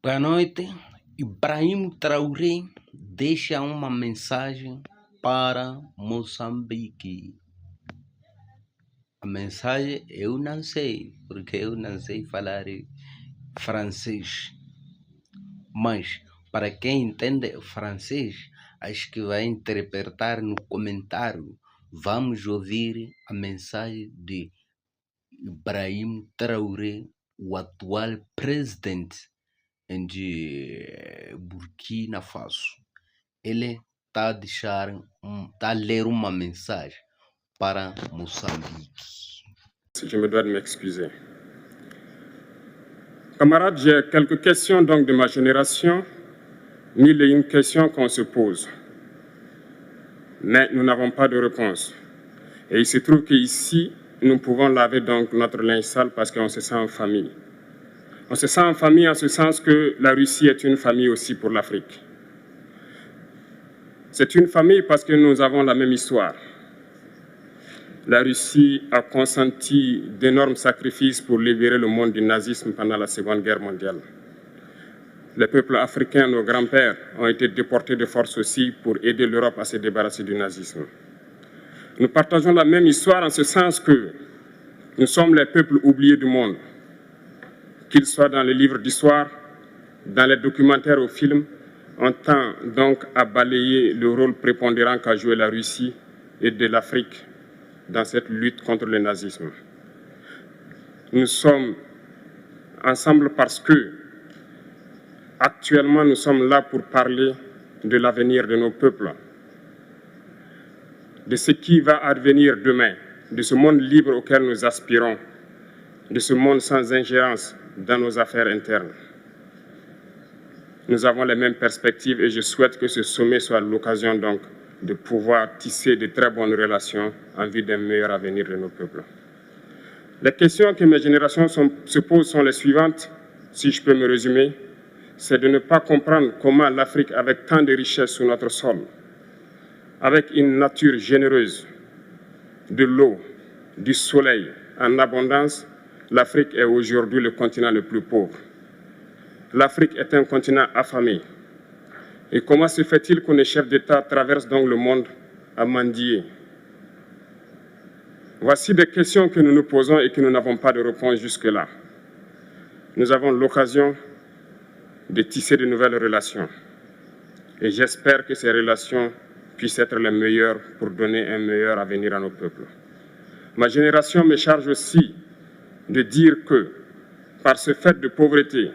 Boa noite. Ibrahim Traoré deixa uma mensagem para Moçambique. A mensagem eu não sei, porque eu não sei falar francês. Mas para quem entende francês, acho que vai interpretar no comentário. Vamos ouvir a mensagem de Ibrahim Traoré, o atual presidente de Burkina Faso. Ele está a ler uma mensagem para Moçambique. Je me dois de m'excuser. Camarades, j'ai quelques questions donc de ma génération, mille et une questions qu'on se pose. Mais nous n'avons pas de réponse. Et il se trouve qu'ici, nous pouvons laver donc notre linge sale parce qu'on se sent en famille. On se sent en famille en ce sens que la Russie est une famille aussi pour l'Afrique. C'est une famille parce que nous avons la même histoire. La Russie a consenti d'énormes sacrifices pour libérer le monde du nazisme pendant la Seconde Guerre mondiale. Les peuples africains, nos grands-pères, ont été déportés de force aussi pour aider l'Europe à se débarrasser du nazisme. Nous partageons la même histoire en ce sens que nous sommes les peuples oubliés du monde. Qu'ils soient dans les livres d'histoire, dans les documentaires ou films, on tend donc à balayer le rôle prépondérant qu'a joué la Russie et de l'Afrique dans cette lutte contre le nazisme. Nous sommes ensemble parce que, actuellement, nous sommes là pour parler de l'avenir de nos peuples, de ce qui va advenir demain, de ce monde libre auquel nous aspirons, de ce monde sans ingérence dans nos affaires internes. Nous avons les mêmes perspectives et je souhaite que ce sommet soit l'occasion donc de pouvoir tisser de très bonnes relations en vue d'un meilleur avenir de nos peuples. Les questions que mes générations se posent sont les suivantes, si je peux me résumer. C'est de ne pas comprendre comment l'Afrique, avec tant de richesses sous notre sol, avec une nature généreuse, de l'eau, du soleil en abondance, l'Afrique est aujourd'hui le continent le plus pauvre. L'Afrique est un continent affamé. Et comment se fait-il que les chefs d'État traversent donc le monde à mendier? Voici des questions que nous nous posons et que nous n'avons pas de réponse jusque-là. Nous avons l'occasion de tisser de nouvelles relations. Et j'espère que ces relations puissent être les meilleures pour donner un meilleur avenir à nos peuples. Ma génération me charge aussi de dire que, par ce fait de pauvreté,